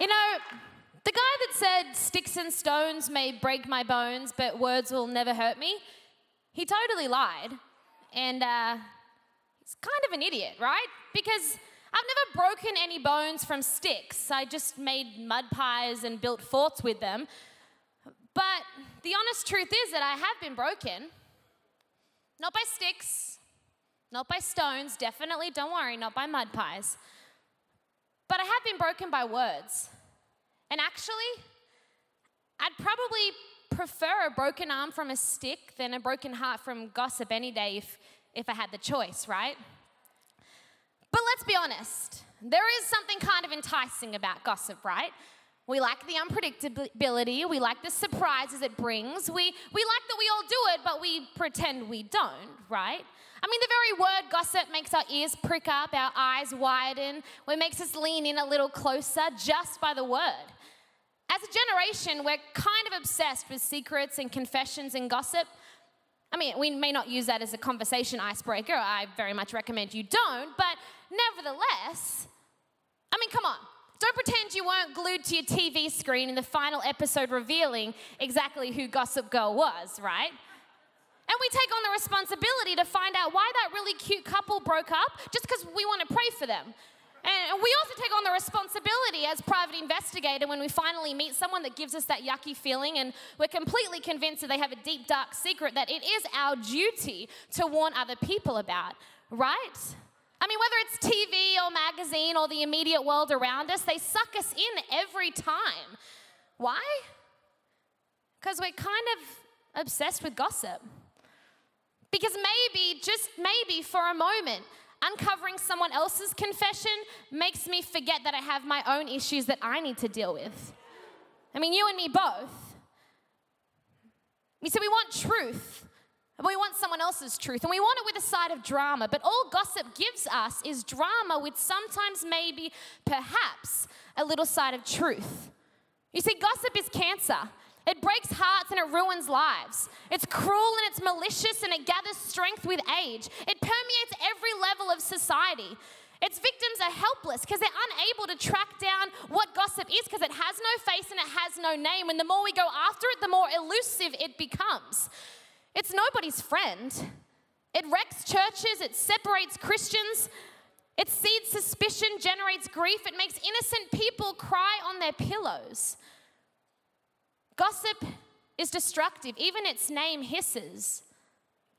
You know, the guy that said sticks and stones may break my bones, but words will never hurt me, he totally lied. And he's kind of an idiot, right? Because I've never broken any bones from sticks. I just made mud pies and built forts with them. But the honest truth is that I have been broken. Not by sticks, not by stones, definitely, don't worry, not by mud pies. But I have been broken by words. And actually, I'd probably prefer a broken arm from a stick than a broken heart from gossip any day if I had the choice, right? But let's be honest, there is something kind of enticing about gossip, right? We like the unpredictability, we like the surprises it brings, we like that we all do it, but we pretend we don't, right? I mean, the very word gossip makes our ears prick up, our eyes widen, it makes us lean in a little closer just by the word. As a generation, we're kind of obsessed with secrets and confessions and gossip. I mean, we may not use that as a conversation icebreaker, I very much recommend you don't, but nevertheless, I mean, come on. Don't pretend you weren't glued to your TV screen in the final episode revealing exactly who Gossip Girl was, right? And we take on the responsibility to find out why that really cute couple broke up just because we want to pray for them. And we also take on the responsibility as private investigator when we finally meet someone that gives us that yucky feeling and we're completely convinced that they have a deep, dark secret that it is our duty to warn other people about, right? I mean, whether it's TV or magazine or the immediate world around us, they suck us in every time. Why? Because we're kind of obsessed with gossip. Because maybe, just maybe for a moment, uncovering someone else's confession makes me forget that I have my own issues that I need to deal with. I mean, you and me both. You see, we want truth. We want someone else's truth, and we want it with a side of drama, but all gossip gives us is drama with sometimes, maybe, perhaps, a little side of truth. You see, gossip is cancer. It breaks hearts and it ruins lives. It's cruel and it's malicious and it gathers strength with age. It permeates every level of society. Its victims are helpless because they're unable to track down what gossip is because it has no face and it has no name, and the more we go after it, the more elusive it becomes. It's nobody's friend. It wrecks churches, it separates Christians, it seeds suspicion, generates grief, it makes innocent people cry on their pillows. Gossip is destructive. Even its name hisses.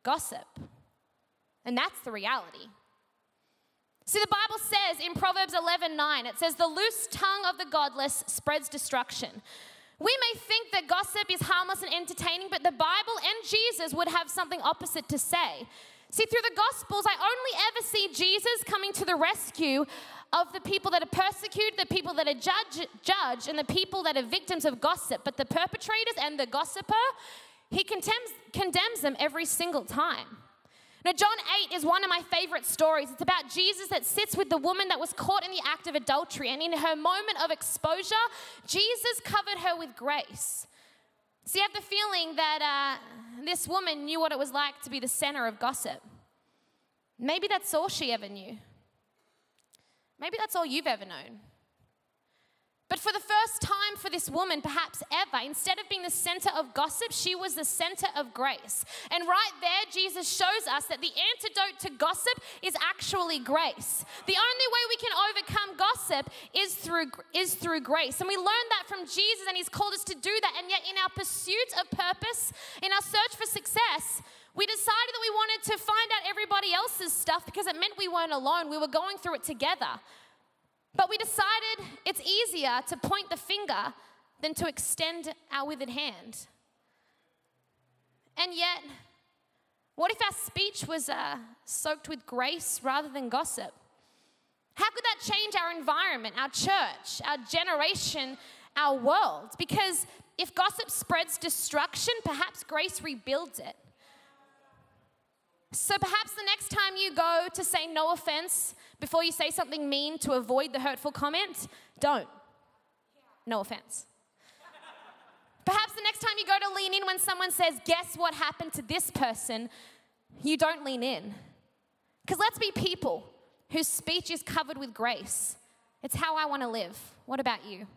Gossip. And that's the reality. See, the Bible says in Proverbs 11:9, it says, "The loose tongue of the godless spreads destruction." We may think that gossip is harmless and entertaining, but the Bible and Jesus would have something opposite to say. See, through the Gospels, I only ever see Jesus coming to the rescue of the people that are persecuted, the people that are judged, and the people that are victims of gossip. But the perpetrators and the gossiper, he condemns them every single time. Now, John 8 is one of my favorite stories. It's about Jesus that sits with the woman that was caught in the act of adultery. And in her moment of exposure, Jesus covered her with grace. See, I have the feeling that this woman knew what it was like to be the center of gossip. Maybe that's all she ever knew. Maybe that's all you've ever known. But for the first time for this woman, perhaps ever, instead of being the center of gossip, she was the center of grace. And right there, Jesus shows us that the antidote to gossip is actually grace. The only way we can overcome gossip is through grace. And we learned that from Jesus, and he's called us to do that. And yet in our pursuit of purpose, in our search for success, we decided that we wanted to find out everybody else's stuff because it meant we weren't alone. We were going through it together. But we decided it's easier to point the finger than to extend our withered hand. And yet, what if our speech was soaked with grace rather than gossip? How could that change our environment, our church, our generation, our world? Because if gossip spreads destruction, perhaps grace rebuilds it. So perhaps the next time you go to say no offense before you say something mean to avoid the hurtful comment, don't. No offense. Perhaps the next time you go to lean in when someone says, "Guess what happened to this person?" you don't lean in. Because let's be people whose speech is covered with grace. It's how I want to live. What about you?